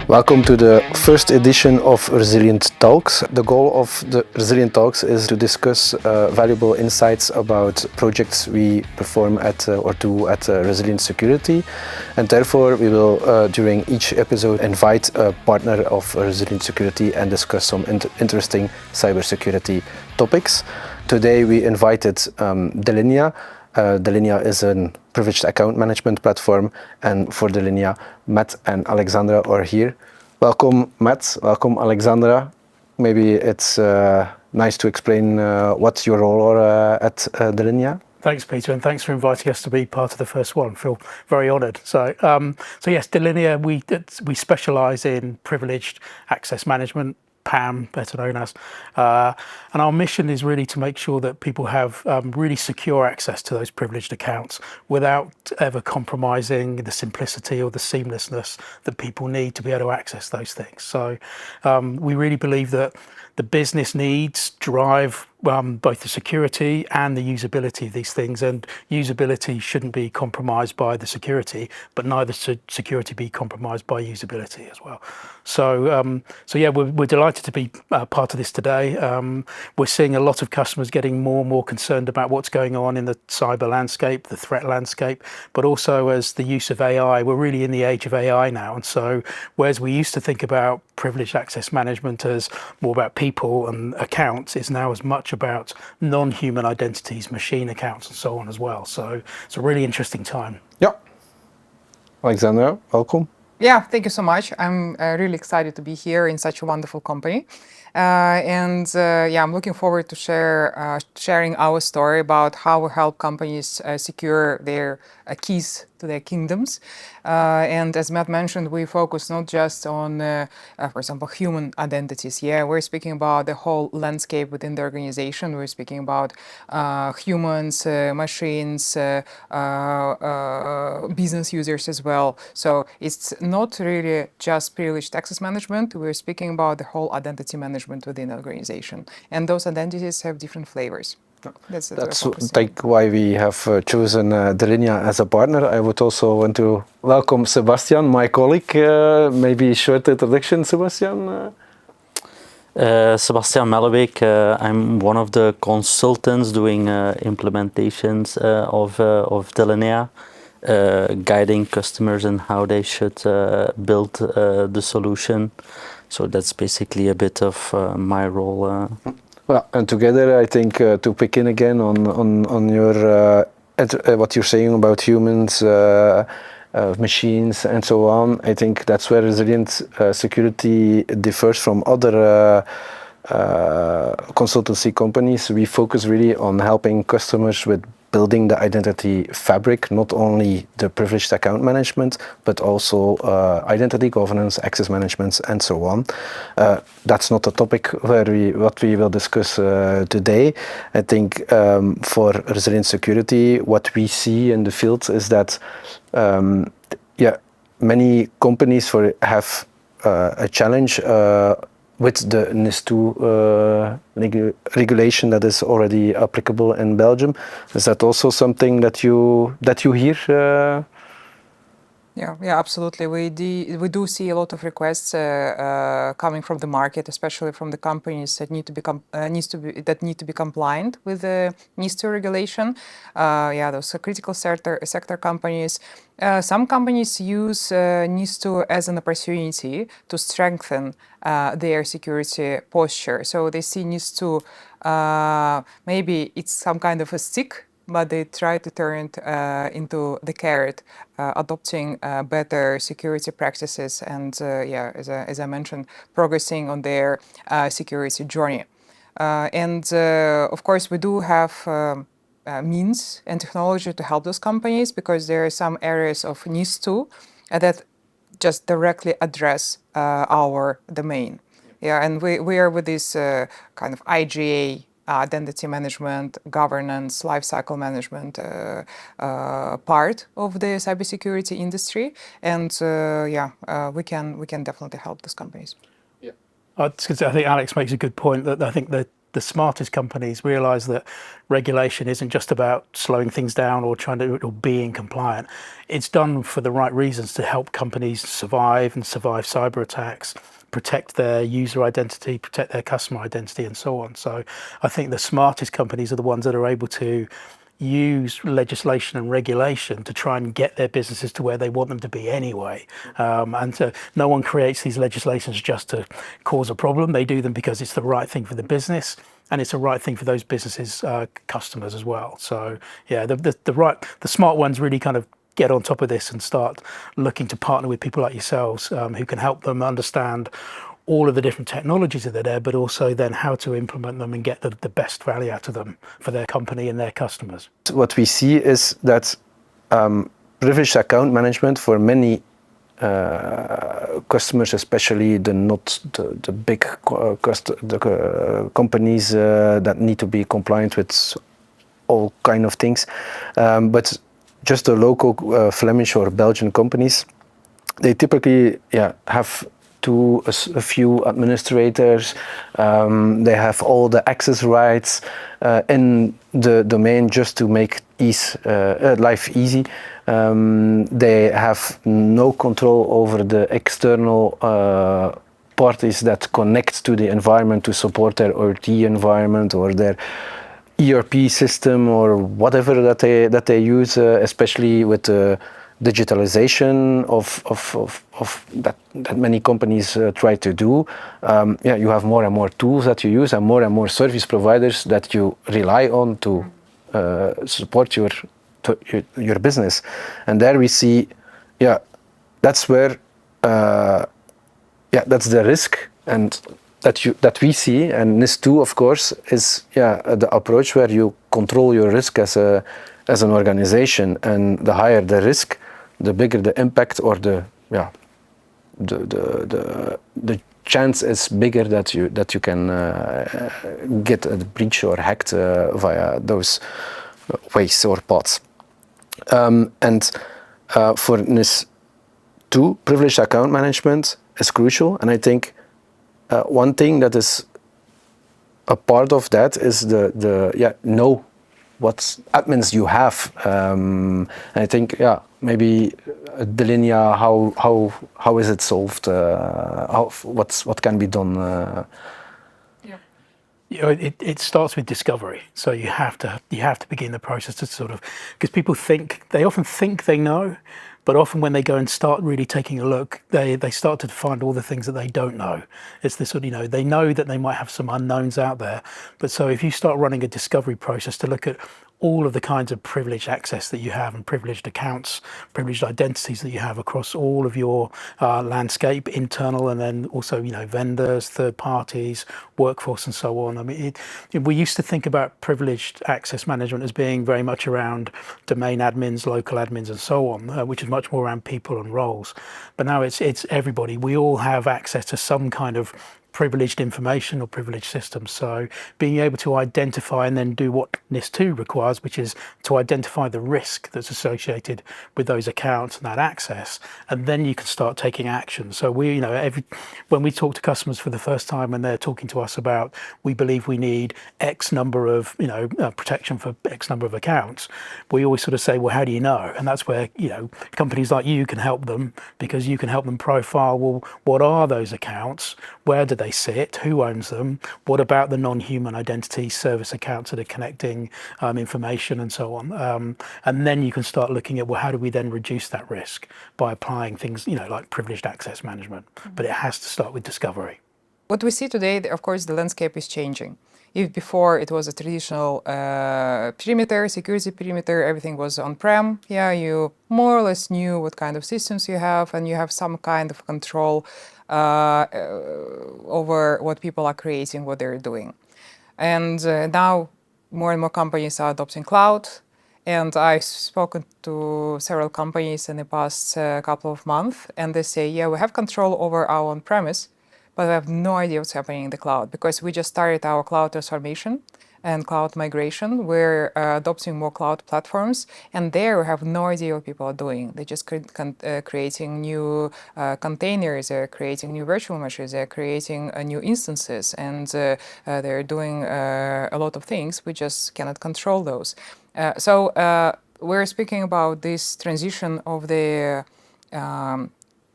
Welcome to the first edition of Resilient Talks. The goal of the Resilient Talks is to discuss valuable insights about projects we perform at or do at Resilient Security, and therefore we will during each episode invite a partner of Resilient Security and discuss some interesting cybersecurity topics. Today we invited Delinea. Delinea is a privileged account management platform, and for Delinea, Matt and Alexandra are here. Welcome, Matt. Welcome, Alexandra. Maybe it's nice to explain what's your role at Delinea. Thanks, Peter, and thanks for inviting us to be part of the first one. I feel very honoured. So yes, Delinea, we specialise in privileged access management, PAM, better known as, and our mission is really to make sure that people have really secure access to those privileged accounts without ever compromising the simplicity or the seamlessness that people need to be able to access those things. So we really believe that the business needs drive both the security and the usability of these things, and usability shouldn't be compromised by the security, but neither should security be compromised by usability as well. So yeah, we're delighted to be part of this today. We're seeing a lot of customers getting more and more concerned about what's going on in the cyber landscape, the threat landscape, but also as the use of AI. We're really in the age of AI now, and so whereas we used to think about privileged access management as more about people and accounts, is now as much about non-human identities, machine accounts, and so on as well. So it's a really interesting time. Yeah. Alexandra, welcome. Yeah, thank you so much. I'm really excited to be here in such a wonderful company. Yeah, I'm looking forward to sharing our story about how we help companies secure their keys to their kingdoms. And as Matt mentioned, we focus not just on, for example, human identities. Yeah, we're speaking about the whole landscape within the organization. We're speaking about humans, machines, business users as well. So it's not really just privileged access management. We're speaking about the whole identity management within the organization. And those identities have different flavors. That's why we have chosen Delinea as a partner. I would also want to welcome Sebastian, my colleague. Maybe a short introduction, Sebastian. Sebastian Mellebeek. I'm one of the consultants doing implementations of Delinea, guiding customers in how they should build the solution. So that's basically a bit of my role. Well, and together, I think to pick in again on your what you're saying about humans, machines, and so on. I think that's where resilient security differs from other consultancy companies. We focus really on helping customers with building the identity fabric, not only the privileged account management, but also identity governance, access management, and so on. That's not a topic what we will discuss today. I think for resilient security, what we see in the field is that many companies have a challenge with the NIS2 regulation that is already applicable in Belgium. Is that also something that you hear? Yeah, absolutely. We do see a lot of requests coming from the market, especially from the companies that need to be compliant with the NIS2 regulation. Those are critical sector companies. Some companies use NIS2 as an opportunity to strengthen their security posture. So they see NIS2, maybe it's some kind of a stick, but they try to turn it into the carrot, adopting better security practices and, as I mentioned, progressing on their security journey. Of course, we do have means and technology to help those companies, because there are some areas of NIS2 that just directly address our domain. Yeah, and we are with this kind of IGA, identity management, governance, lifecycle management part of the cybersecurity industry, and we can definitely help those companies. I think Alex makes a good point that I think that the smartest companies realize that regulation isn't just about slowing things down or trying to or being compliant. It's done for the right reasons to help companies survive and survive cyber attacks, protect their user identity, protect their customer identity, and so on. So I think the smartest companies are the ones that are able to use legislation and regulation to try and get their businesses to where they want them to be anyway. And so no one creates these legislations just to cause a problem. They do them because it's the right thing for the business, and it's the right thing for those businesses' customers as well. So yeah, the smart ones really kind of get on top of this and start looking to partner with people like yourselves who can help them understand all of the different technologies that are there, but also then how to implement them and get the best value out of them for their company and their customers. What we see is that privileged account management for many customers, especially the big companies that need to be compliant with all kind of things, but just the local Flemish or Belgian companies, they typically have a few administrators. They have all the access rights in the domain just to make life easy. They have no control over the external parties that connect to the environment to support their OT environment or their ERP system or whatever that they use, especially with the digitalization of that many companies try to do. You have more and more tools that you use and more service providers that you rely on to support your business. And there we see, that's where, that's the risk and that we see. And NIS2, of course, is the approach where you control your risk as an organization, and the higher the risk, the bigger the impact, or the chance is bigger that you can get a breach or hacked via those ways or paths. And for NIS2, privileged account management is crucial, and I think one thing that is a part of that is know what admins you have. I think maybe Delinea, how is it solved? What can be done? It starts with discovery. So you have to begin the process to sort of, because people often think they know, but often when they go and start really taking a look, they start to find all the things that they don't know. It's this sort of, they know that they might have some unknowns out there. But so if you start running a discovery process to look at all of the kinds of privileged access that you have and privileged accounts, privileged identities that you have across all of your landscape, internal and then also, vendors, third parties, workforce and so on. I mean, we used to think about privileged access management as being very much around domain admins, local admins and so on, which is much more around people and roles. But now it's everybody. We all have access to some kind of privileged information or privileged systems. So being able to identify and then do what NIS2 requires, which is to identify the risk that's associated with those accounts and that access, and then you can start taking action. So we, when we talk to customers for the first time and they're talking to us about, we believe we need X number of, protection for X number of accounts, we always sort of say, well, how do you know? And that's where, companies like you can help them, because you can help them profile, well, what are those accounts? Where do they sit? Who owns them? What about the non-human identity service accounts that are connecting information and so on? And then you can start looking at, well, how do we then reduce that risk by applying things, like privileged access management? But it has to start with discovery. What we see today, of course, the landscape is changing. If before it was a traditional perimeter, security perimeter, everything was on-prem, you more or less knew what kind of systems you have, and you have some kind of control over what people are creating, what they're doing. And now more and more companies are adopting cloud. And I've spoken to several companies in the past couple of months, and they say, we have control over our on-premise, but we have no idea what's happening in the cloud, because we just started our cloud transformation. and cloud migration. We're adopting more cloud platforms, and there we have no idea what people are doing. They're just creating new containers, they're creating new virtual machines, they're creating new instances, and they're doing a lot of things. We just cannot control those. So we're speaking about this transition of the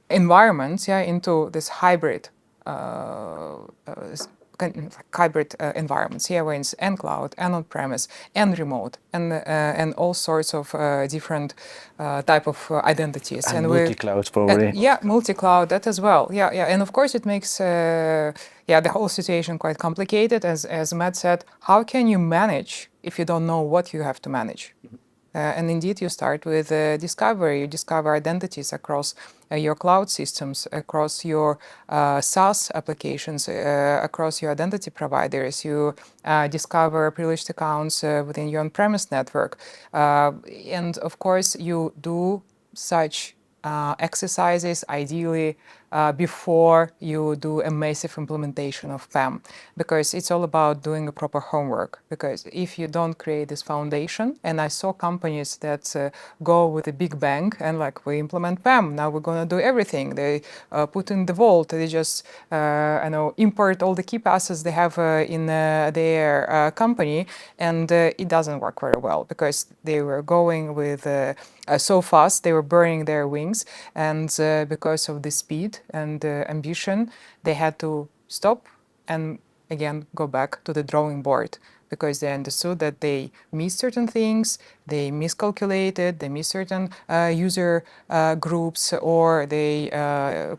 environments, into this hybrid environments, where it's and cloud and on-premise and remote and all sorts of different type of identities. And multi-cloud probably. Multi-cloud, that as well. And of course it makes the whole situation quite complicated. As Matt said, how can you manage if you don't know what you have to manage? And indeed, you start with discovery. You discover identities across your cloud systems, across your SaaS applications, across your identity providers. You discover privileged accounts within your on-premise network. And of course, you do such exercises ideally before you do a massive implementation of PAM, because it's all about doing a proper homework. Because if you don't create this foundation, and I saw companies that go with a big bang and like, we implement PAM, now we're going to do everything. They put in the vault, they just import all the key passes they have in their company, and it doesn't work very well because they were going with so fast, they were burning their wings, and because of the speed and ambition, they had to stop and again go back to the drawing board, because they understood that they missed certain things, they miscalculated, they missed certain user groups, or they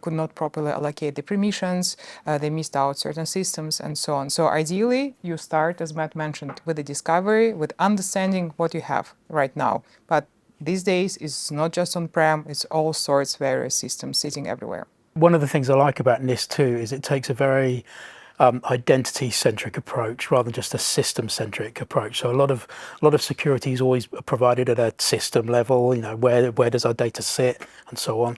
could not properly allocate the permissions, they missed out certain systems, and so on. So ideally, you start, as Matt mentioned, with the discovery, with understanding what you have right now. But these days, it's not just on-prem, it's all sorts of various systems sitting everywhere. One of the things I like about NIST2 is it takes a very identity-centric approach rather than just a system-centric approach. So a lot of security is always provided at a system level. Where does our data sit, and so on.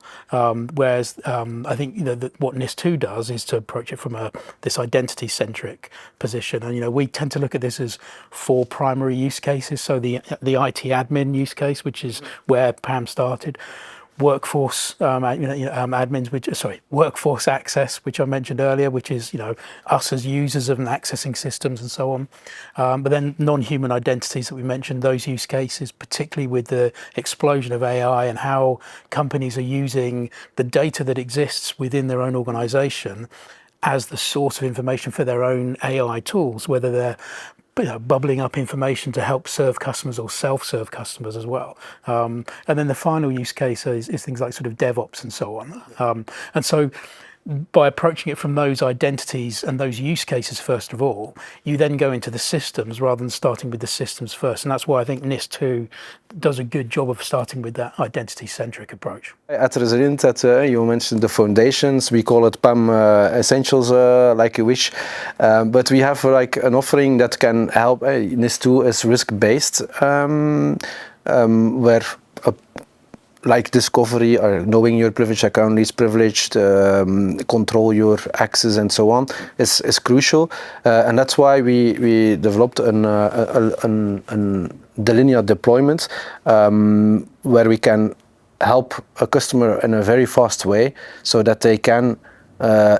Whereas I think what NIST2 does is to approach it from this identity-centric position. And we tend to look at this as 4 primary use cases. So the IT admin use case, which is where PAM started. Workforce admins, workforce access, which I mentioned earlier, which is us as users of and accessing systems and so on. But then non-human identities that we mentioned, those use cases, particularly with the explosion of AI and how companies are using the data that exists within their own organization as the source of information for their own AI tools, whether they're bubbling up information to help serve customers or self-serve customers as well. And then the final use case is things like sort of DevOps and so on. And so by approaching it from those identities and those use cases first of all, you then go into the systems rather than starting with the systems first. And that's why I think NIST2 does a good job of starting with that identity-centric approach. At Resilient, you mentioned the foundations. We call it PAM Essentials, like you wish. But we have like an offering that can help. NIST2 is risk-based, where like discovery or knowing your privileged account, least privileged, control your access and so on is crucial. And that's why we developed a Delinea deployment where we can help a customer in a very fast way so that they can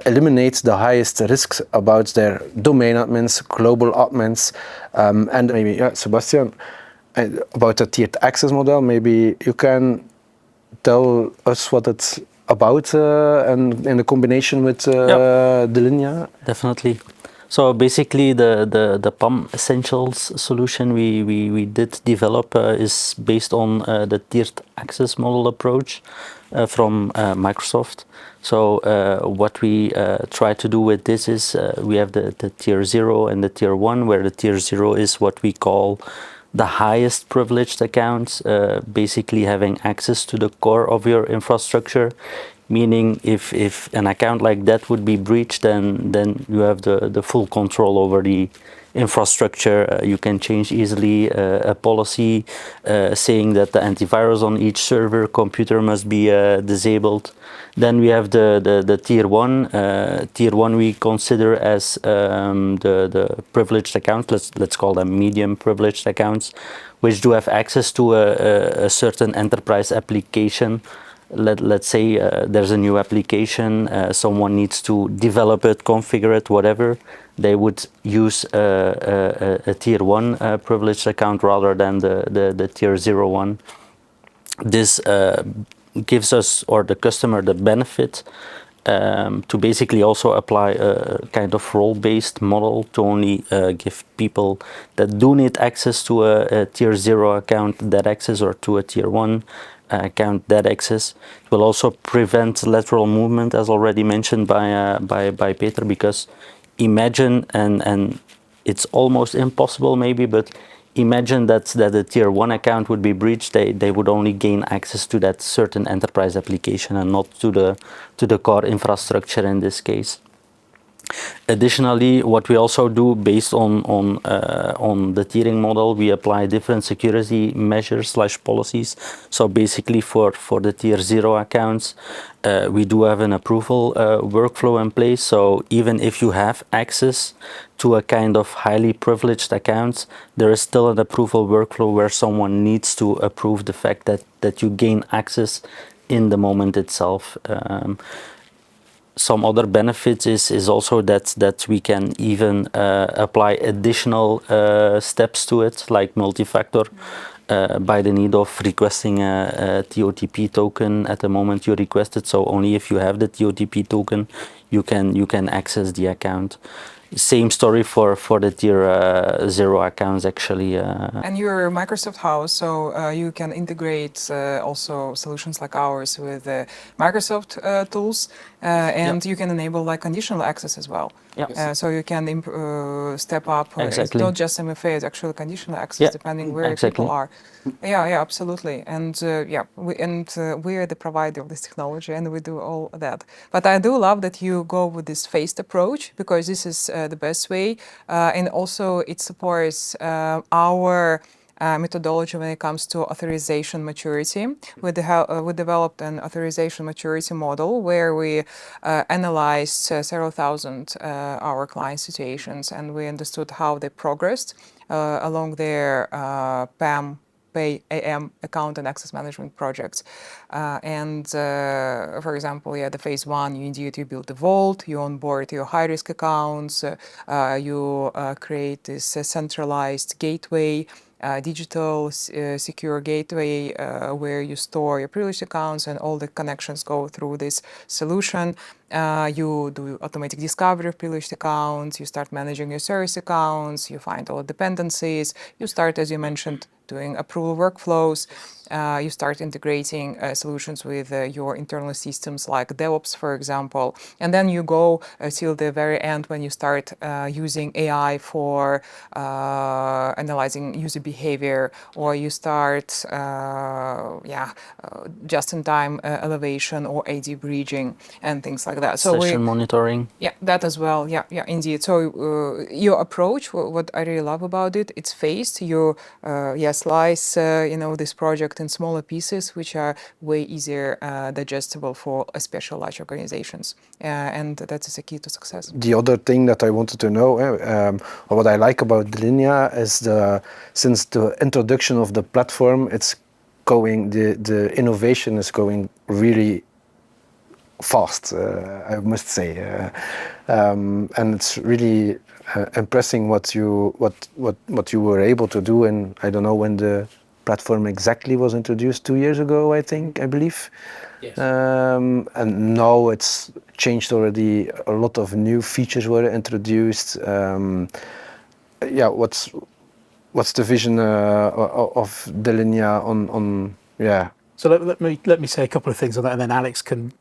eliminate the highest risks about their domain admins, global admins, and maybe, Sebastian, about the tiered access model, maybe you can tell us what it's about and in the combination with Delinea? Definitely. So basically the PAM Essentials solution we did develop is based on the tiered access model approach from Microsoft. So what we try to do with this is we have the tier 0 and the tier 1, where the tier 0 is what we call the highest privileged accounts, basically having access to the core of your infrastructure, meaning if an account like that would be breached, then you have the full control over the infrastructure. You can change easily a policy saying that the antivirus on each server computer must be disabled. Then we have the tier one. Tier one we consider as the privileged accounts. Let's call them medium privileged accounts, which do have access to a certain enterprise application. Let's say there's a new application, someone needs to develop it, configure it, whatever. They would use a tier one privileged account rather than the tier 0 one. This gives us or the customer the benefit to basically also apply a kind of role-based model to only give people that do need access to a tier 0 account that access, or to a tier 1 account that access. It will also prevent lateral movement, as already mentioned by Peter, because imagine, and it's almost impossible maybe, but imagine that a tier 1 account would be breached. They would only gain access to that certain enterprise application and not to the core infrastructure in this case. Additionally, what we also do based on the tiering model, we apply different security measures / policies. So basically for the tier 0 accounts, we do have an approval workflow in place. So even if you have access to a kind of highly privileged accounts, there is still an approval workflow where someone needs to approve the fact that you gain access in the moment itself. Some other benefits is also that we can even apply additional steps to it, like multi-factor, by the need of requesting a TOTP token at the moment you request it. So only if you have the TOTP token, you can access the account. Same story for the tier 0 accounts actually. And you're a Microsoft house, so you can integrate also solutions like ours with Microsoft tools, and you can enable like conditional access as well. So you can step up. Exactly. It's not just MFA; it's actually conditional access depending where people are. Yeah, absolutely. And we are the provider of this technology, and we do all that. But I do love that you go with this phased approach, because this is the best way, and also it supports our methodology when it comes to authorization maturity. We developed an authorization maturity model where we analyzed several thousand our client situations, and we understood how they progressed along their PAM account and access management projects. For example, the phase 1, you build the vault, you onboard your high-risk accounts, you create this centralized gateway, digital secure gateway where you store your privileged accounts, and all the connections go through this solution. You do automatic discovery of privileged accounts, you start managing your service accounts, you find all the dependencies, you start, as you mentioned, doing approval workflows, you start integrating solutions with your internal systems like DevOps, for example, and then you go till the very end when you start using AI for analyzing user behavior, or you start just-in-time elevation or AD bridging and things like that. So session monitoring. Yeah, that as well. Yeah, indeed. So your approach, what I really love about it, it's phased. You slice this project in smaller pieces, which are way easier digestible for especially large organizations, and that is a key to success. The other thing that I wanted to know, or what I like about Delinea, is since the introduction of the platform, it's going, the innovation is going really fast, I must say, and it's really impressing what you were able to do. And I don't know when the platform exactly was introduced, 2 years ago, I believe. Yes. And now it's changed already. A lot of new features were introduced. What's the vision of Delinea on So let me say a couple of things on that, and then Alex can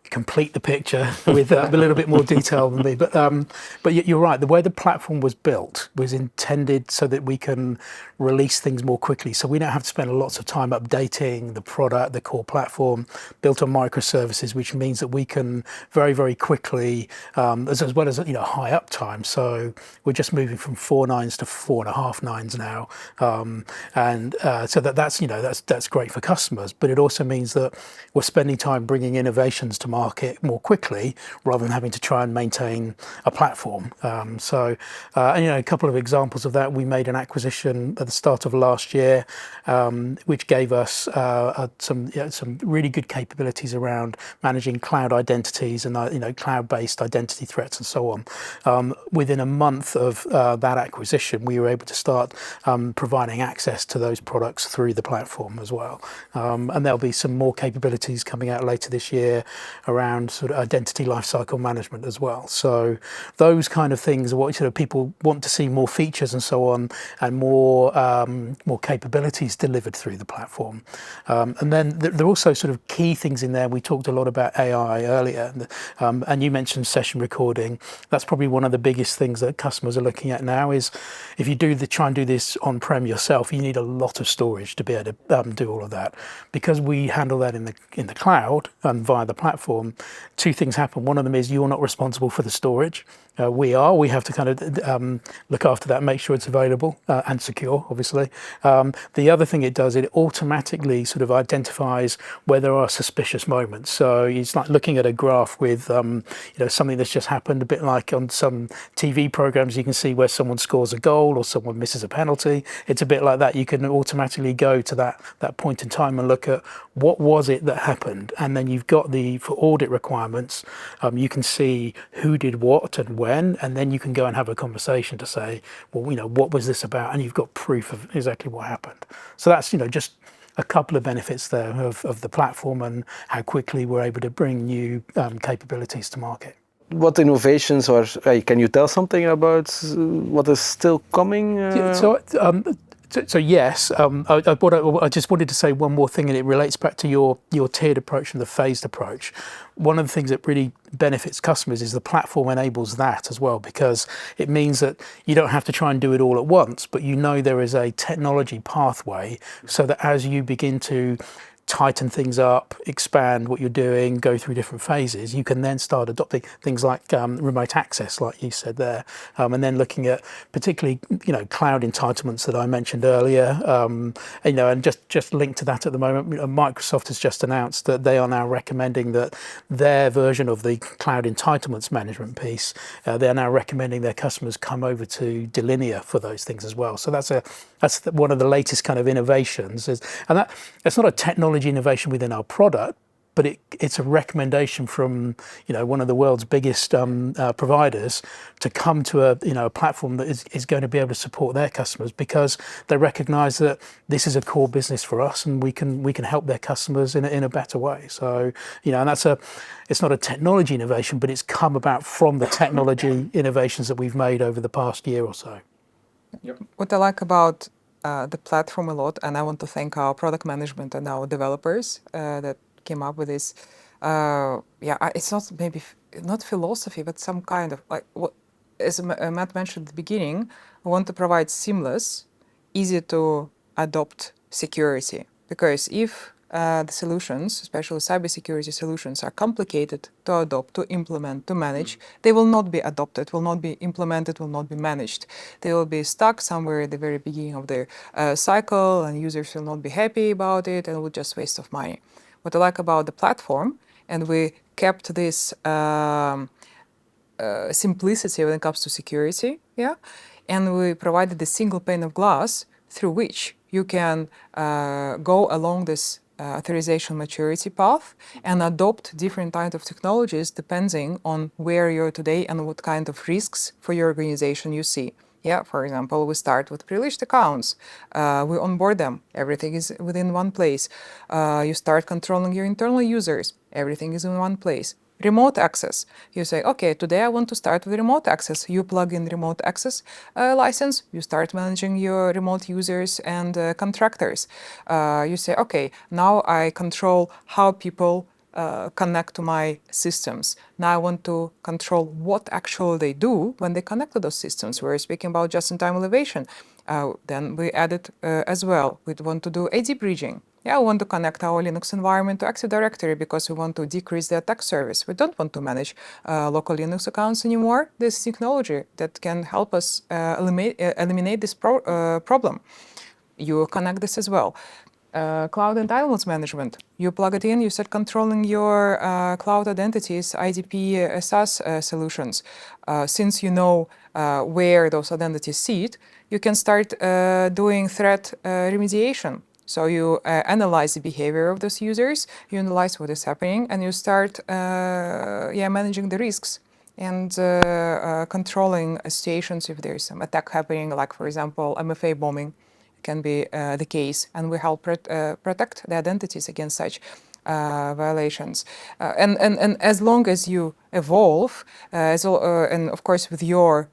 complete the picture with a little bit more detail than me. But you're right. The way the platform was built was intended so that we can release things more quickly. So we don't have to spend lots of time updating the product, the core platform, built on microservices, which means that we can very, very quickly, as well as high uptime. So we're just moving from 4 nines to 4.5 nines now, and so that's great for customers. But it also means that we're spending time bringing innovations to market more quickly rather than having to try and maintain a platform. And a couple of examples of that: we made an acquisition at the start of last year, which gave us some really good capabilities around managing cloud identities and cloud-based identity threats and so on. Within a month of that acquisition, we were able to start providing access to those products through the platform as well. And there'll be some more capabilities coming out later this year around sort of identity lifecycle management as well. So those kind of things are what people want to see, more features and so on, and more capabilities delivered through the platform. And then there are also sort of key things in there. We talked a lot about AI earlier, and you mentioned session recording. That's probably one of the biggest things that customers are looking at now. Is if you try and do this on-prem yourself, you need a lot of storage to be able to do all of that. Because we handle that in the cloud and via the platform, two things happen. One of them is you're not responsible for the storage. We have to kind of look after that, make sure it's available and secure, obviously. The other thing it does, it automatically sort of identifies where there are suspicious moments. So it's like looking at a graph with something that's just happened, a bit like on some TV programs, you can see where someone scores a goal or someone misses a penalty. It's a bit like that. You can automatically go to that point in time and look at what was it that happened. And then you've got for audit requirements, you can see who did what and when, and then you can go and have a conversation to say, well, what was this about? And you've got proof of exactly what happened. So that's, just a couple of benefits there of the platform and how quickly we're able to bring new capabilities to market. What innovations, or can you tell something about what is still coming? So yes, I just wanted to say one more thing, and it relates back to your tiered approach and the phased approach. One of the things that really benefits customers is the platform enables that as well, because it means that you don't have to try and do it all at once, but there is a technology pathway so that as you begin to tighten things up, expand what you're doing, go through different phases, you can then start adopting things like remote access, like you said there, and then looking at particularly cloud entitlements that I mentioned earlier, and just linked to that at the moment, Microsoft has just announced that they are now recommending that their version of the cloud entitlements management piece, they're now recommending their customers come over to Delinea for those things as well. So that's one of the latest kind of innovations, and that's not a technology innovation within our product, but it's a recommendation from one of the world's biggest providers to come to a platform that is going to be able to support their customers, because they recognise that this is a core business for us and we can help their customers in a better way. So and it's not a technology innovation, but it's come about from the technology innovations that we've made over the past year or so. Yep. What I like about the platform a lot, and I want to thank our product management and our developers that came up with this. It's not maybe not philosophy, but some kind of as Matt mentioned at the beginning, we want to provide seamless, easy to adopt security. Because if the solutions, especially cybersecurity solutions, are complicated to adopt, to implement, to manage, they will not be adopted, will not be implemented, will not be managed. They will be stuck somewhere at the very beginning of their cycle, and users will not be happy about it, and it will just waste of money. What I like about the platform, and we kept this simplicity when it comes to security, and we provided a single pane of glass through which you can go along this authorization maturity path and adopt different kinds of technologies depending on where you're today and what kind of risks for your organization you see. For example, we start with privileged accounts. We onboard them. Everything is within one place. You start controlling your internal users. Everything is in one place. remote access. You say, okay, today I want to start with remote access. You plug in remote access license, you start managing your remote users and contractors. You say, okay, now I control how people connect to my systems. Now I want to control what actually they do when they connect to those systems. We're speaking about just-in-time elevation. Then we added as well, we want to do AD bridging. Yeah, we want to connect our Linux environment to Active Directory because we want to decrease the attack surface. We don't want to manage local Linux accounts anymore. This technology that can help us eliminate this problem. You connect this as well. Cloud entitlements management. You plug it in, you start controlling your cloud identities, IDP SaaS solutions. Since you know where those identities sit, you can start doing threat remediation. So you analyze the behavior of those users, you analyze what is happening, and you start managing the risks and controlling situations if there's some attack happening, like, for example, MFA bombing can be the case, and we help protect the identities against such violations. And as long as you evolve, and of course with your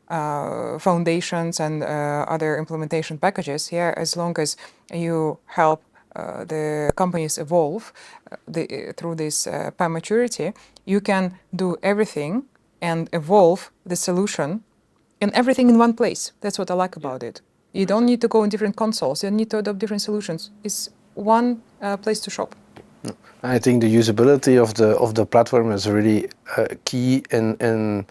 foundations and other implementation packages, as long as you help the companies evolve through this PAM maturity, you can do everything and evolve the solution and everything in one place. That's what I like about it. You don't need to go in different consoles. You don't need to adopt different solutions. It's one place to shop. I think the usability of the platform is really key in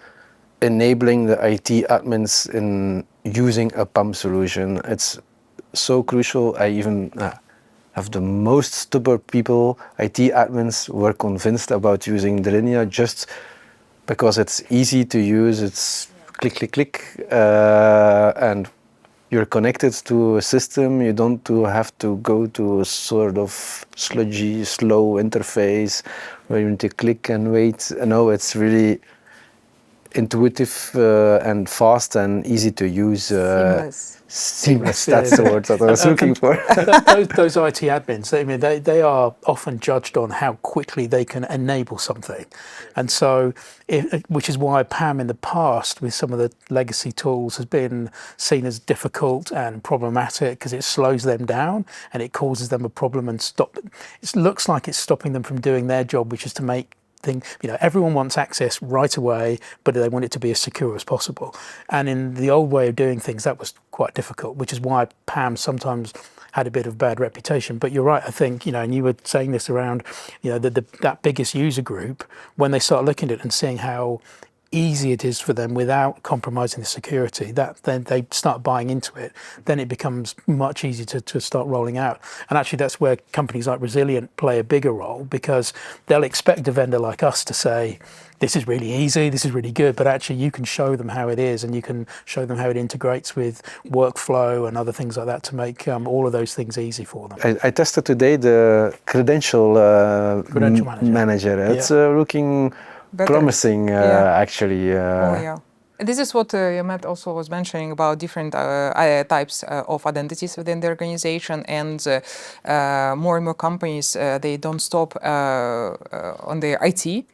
enabling the IT admins in using a PAM solution. It's so crucial. I even have the most stubborn people, IT admins, were convinced about using Delinea just because it's easy to use. It's click, click, click, and you're connected to a system. You don't have to go to a sort of sludgy, slow interface where you need to click and wait. No, it's really intuitive and fast and easy to use. Seamless. Seamless. That's the word that I was looking for. Those IT admins, I mean, they are often judged on how quickly they can enable something. And so, which is why PAM in the past with some of the legacy tools has been seen as difficult and problematic because it slows them down and it causes them a problem and it looks like it's stopping them from doing their job, which is to make everyone wants access right away, but they want it to be as secure as possible. And in the old way of doing things, that was quite difficult, which is why PAM sometimes had a bit of bad reputation. But you're right, I think, and you were saying this around, that biggest user group, when they start looking at it and seeing how easy it is for them without compromising the security, that then they start buying into it, then it becomes much easier to start rolling out. And actually that's where companies like Resilient play a bigger role, because they'll expect a vendor like us to say, this is really easy, this is really good, but actually you can show them how it is, and you can show them how it integrates with workflow and other things like that to make all of those things easy for them. I tested today the credential manager. It's looking better. Promising, actually. Oh, yeah. This is what Matt also was mentioning about different types of identities within the organization, and more and more companies, they don't stop on their IT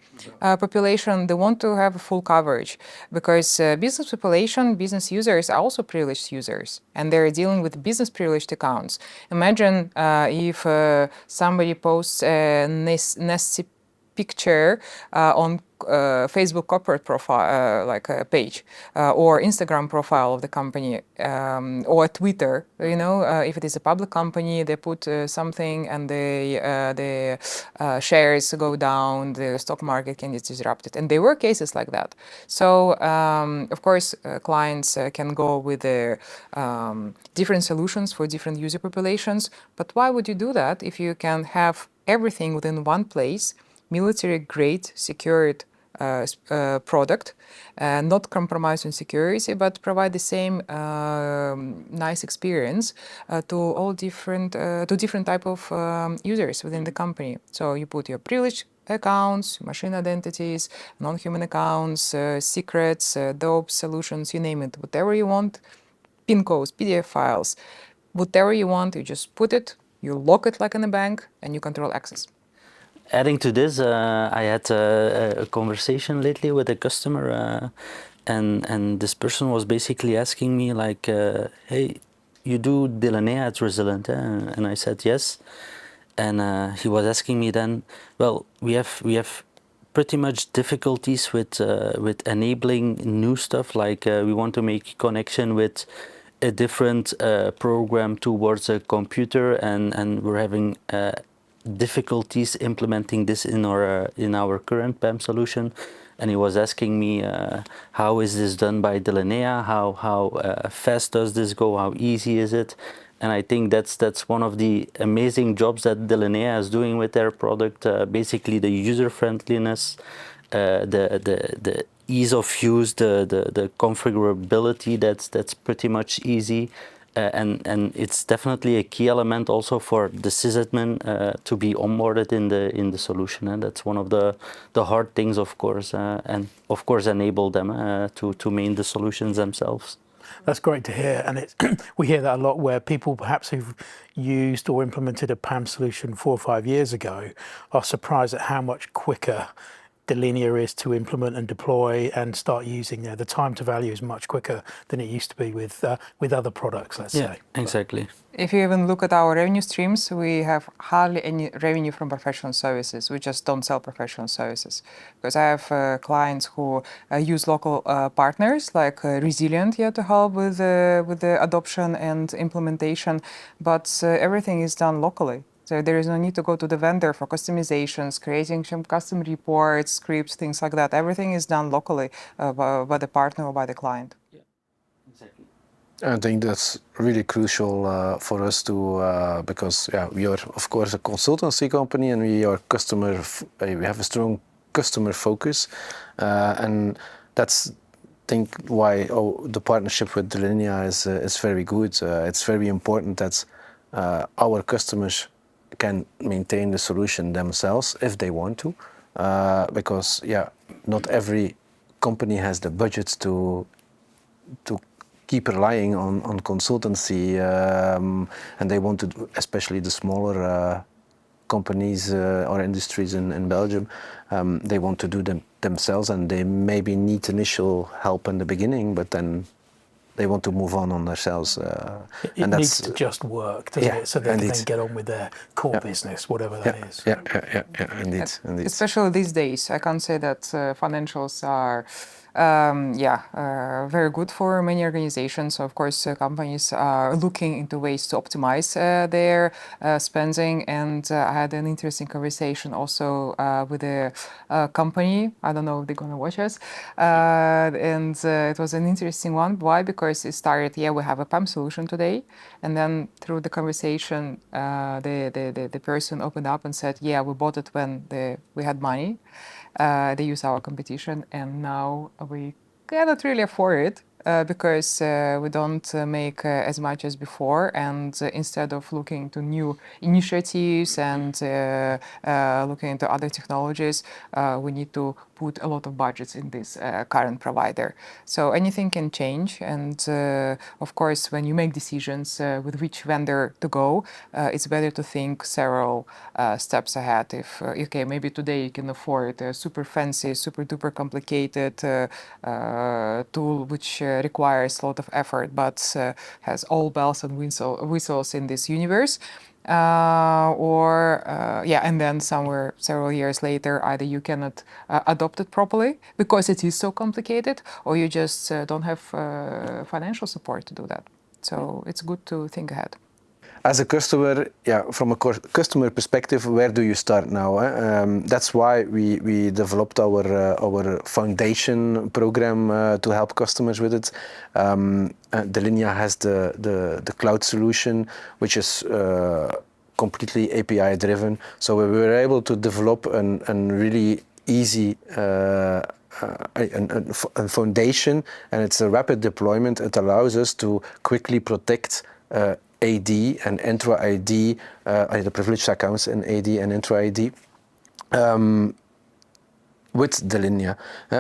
population. They want to have full coverage, because business population, business users are also privileged users, and they're dealing with business privileged accounts. Imagine if somebody posts a nasty picture on Facebook corporate profile, like a page, or Instagram profile of the company, or Twitter. If it is a public company, they put something, and the shares go down, the stock market can get disrupted, and there were cases like that. So of course, clients can go with their different solutions for different user populations. But why would you do that if you can have everything within one place? Military-grade secured product, not compromise on security, but provide the same nice experience to all different type of users within the company. So you put your privileged accounts, machine identities, non-human accounts, secrets, DOP solutions, you name it, whatever you want, PIN codes, PDF files, whatever you want, you just put it, you lock it like in a bank, and you control access. adding to this, I had a conversation lately with a customer, and this person was basically asking me like, "Hey, you do Delinea at Resilient?" And I said yes, and he was asking me then, "Well, we have pretty much difficulties with enabling new stuff. Like we want to make connection with a different program towards a computer, and we're having difficulties implementing this in our current PAM solution." And he was asking me, how is this done by Delinea? How fast does this go? How easy is it? And I think that's one of the amazing jobs that Delinea is doing with their product. Basically, the user friendliness, the ease of use, the configurability. That's pretty much easy. And it's definitely a key element also for the sysadmin to be onboarded in the solution, and that's one of the hard things, of course, and of course enable them to main the solutions themselves. That's great to hear, and it's we hear that a lot where people perhaps who've used or implemented a PAM solution 4 or 5 years ago are surprised at how much quicker Delinea is to implement and deploy and start using. The time to value is much quicker than it used to be with other products, let's say. Exactly. If you even look at our revenue streams, we have hardly any revenue from professional services. We just don't sell professional services. Because I have clients who use local partners like Resilient here to help with the adoption and implementation, but everything is done locally. So there is no need to go to the vendor for customizations, creating some custom reports, scripts, things like that. Everything is done locally by the partner or by the client. Yeah, exactly. I think that's really crucial for us to because we are of course a consultancy company, and we are we have a strong customer focus, and that's I think why the partnership with Delinea is very good. It's very important that our customers can maintain the solution themselves if they want to, because not every company has the budget to keep relying on consultancy, and they want to do, especially the smaller companies or industries in Belgium, they want to do them themselves, and they maybe need initial help in the beginning, but then they want to move on themselves. It needs to just work, doesn't it? So they can then get on with their core business, whatever that is. Indeed. Especially these days, I can't say that financials are very good for many organizations. So of course, companies are looking into ways to optimize their spending. And I had an interesting conversation also with a company. I don't know if they're going to watch us. And it was an interesting one. Why? Because it started, we have a PAM solution today. And then through the conversation, the person opened up and said, we bought it when we had money. They use our competition, and now we cannot really afford it because we don't make as much as before. And instead of looking to new initiatives and looking into other technologies, we need to put a lot of budgets in this current provider. So anything can change. And of course, when you make decisions with which vendor to go, it's better to think several steps ahead. If, maybe today you can afford a super fancy, super duper complicated tool which requires a lot of effort, but has all bells and whistles in this universe. And then somewhere several years later, either you cannot adopt it properly because it is so complicated, or you just don't have financial support to do that. So it's good to think ahead. As a customer, from a customer perspective, where do you start now? That's why we developed our foundation program to help customers with it. Delinea has the cloud solution, which is completely API driven. So we were able to develop a really easy a foundation, and it's a rapid deployment. It allows us to quickly protect AD and Entra ID, the privileged accounts in AD and Entra ID. with Delinea.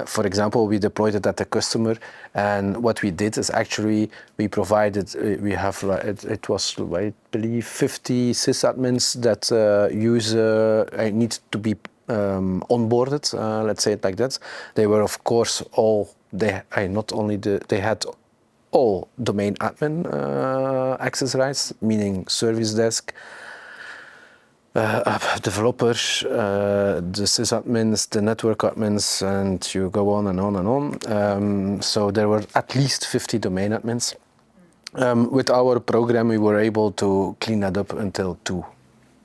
For example, we deployed it at the customer, and what we did is actually we provided, it was, I believe, 50 sysadmins that need to be onboarded, let's say it like that. They were, of course, they had all domain admin access rights, meaning service desk, developers, the sysadmins, the network admins, and you go on and on and on. So there were at least 50 domain admins. With our program, we were able to clean that up until 2.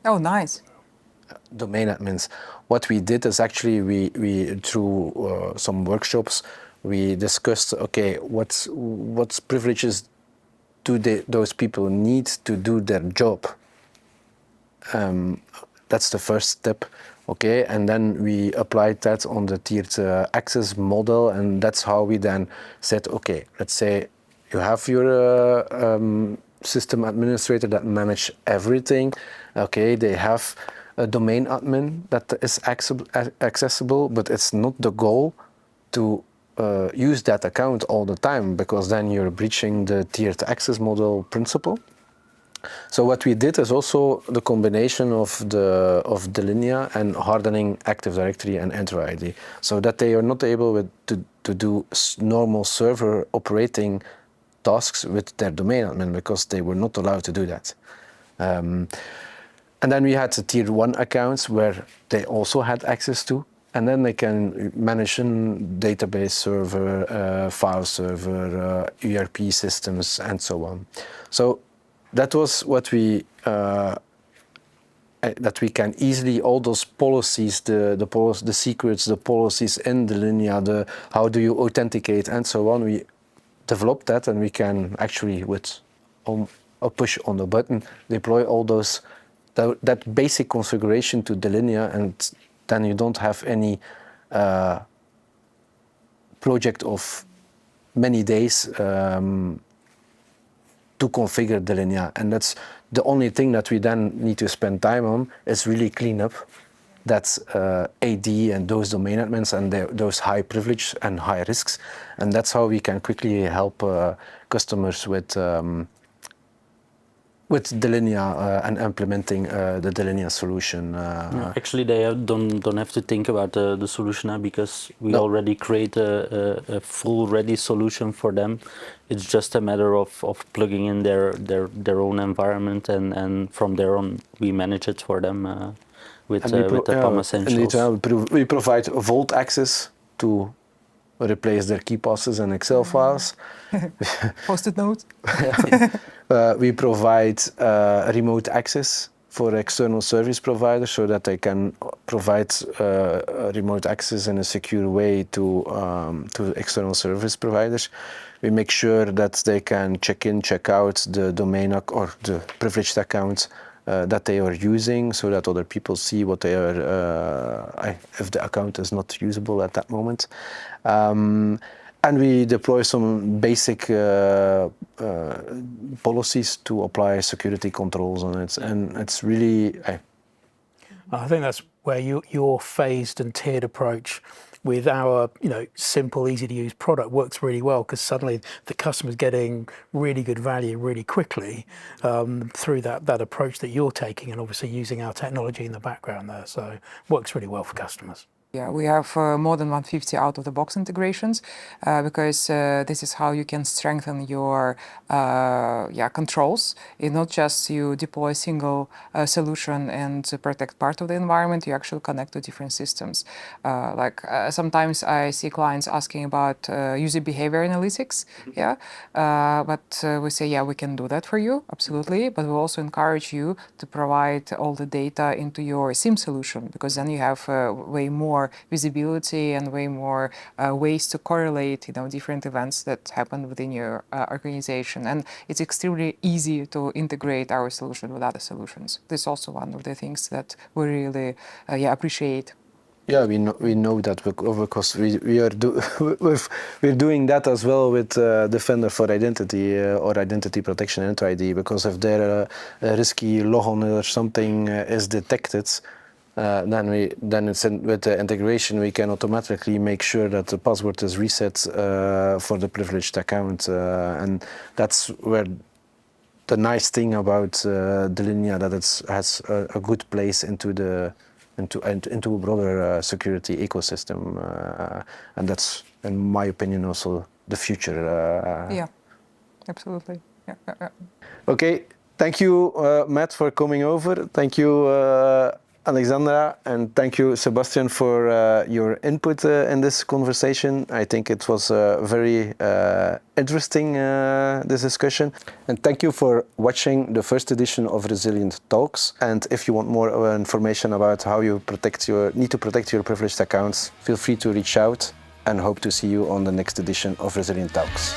Oh, nice. Domain admins. What we did is actually we through some workshops, we discussed, okay, what privileges do those people need to do their job? That's the first step, okay, and then we applied that on the tiered access model, and that's how we then said, okay, let's say you have your system administrator that manage everything, okay, they have a domain admin that is accessible, but it's not the goal to use that account all the time, because then you're breaching the tiered access model principle. So what we did is also the combination of Delinea and hardening Active Directory and Enter ID, so that they are not able to do normal server operating tasks with their domain admin, because they were not allowed to do that. And then we had the tier 1 accounts where they also had access to, and then they can manage a database server, file server, ERP systems, and so on. So that was what that we can easily, all those policies, the secrets, the policies in Delinea, how do you authenticate and so on, we developed that, and we can actually, with a push on the button, deploy all those, that basic configuration to Delinea, and then you don't have any project of many days to configure Delinea, and that's the only thing that we then need to spend time on, is really clean up that AD and those domain admins and those high privilege and high risks, and that's how we can quickly help customers with Delinea and implementing the Delinea solution. Actually, they don't have to think about the solution because we already create a full ready solution for them. It's just a matter of plugging in their own environment, and from there on we manage it for them with the PAM Essentials. Indeed, we provide Vault access to replace their key passes and Excel files. Post-it notes. We provide remote access for external service providers, so that they can provide remote access in a secure way to external service providers. We make sure that they can check in, check out the domain or the privileged account that they are using, so that other people see what they are, if the account is not usable at that moment. And we deploy some basic policies to apply security controls on it, and it's really. I think that's where your phased and tiered approach with our simple, easy to use product works really well, because suddenly the customer's getting really good value really quickly through that approach that you're taking, and obviously using our technology in the background there. So it works really well for customers. Yeah, we have more than 150 out-of-the-box integrations because this is how you can strengthen your controls. It's not just you deploy a single solution and protect part of the environment, you actually connect to different systems. Sometimes I see clients asking about user behavior analytics, but we say, yeah, we can do that for you, absolutely, but we also encourage you to provide all the data into your SIEM solution, because then you have way more visibility and way more ways to correlate different events that happen within your organization, and it's extremely easy to integrate our solution with other solutions. This is also one of the things that we really appreciate. Yeah, we know that because we're doing that as well with Defender for Identity or Identity Protection Enter ID, because if there a risky logon or something is detected, then with the integration we can automatically make sure that the password is reset for the privileged account, and that's where the nice thing about Delinea, that it has a good place into a broader security ecosystem, and that's, in my opinion, also the future. Yeah, absolutely. Yeah. Okay, thank you, Matt, for coming over. Thank you, Alexandra, and thank you, Sebastian, for your input in this conversation. I think it was very interesting, this discussion. And thank you for watching the first edition of Resilient Talks. And if you want more information about how you need to protect your privileged accounts, feel free to reach out, and hope to see you on the next edition of Resilient Talks.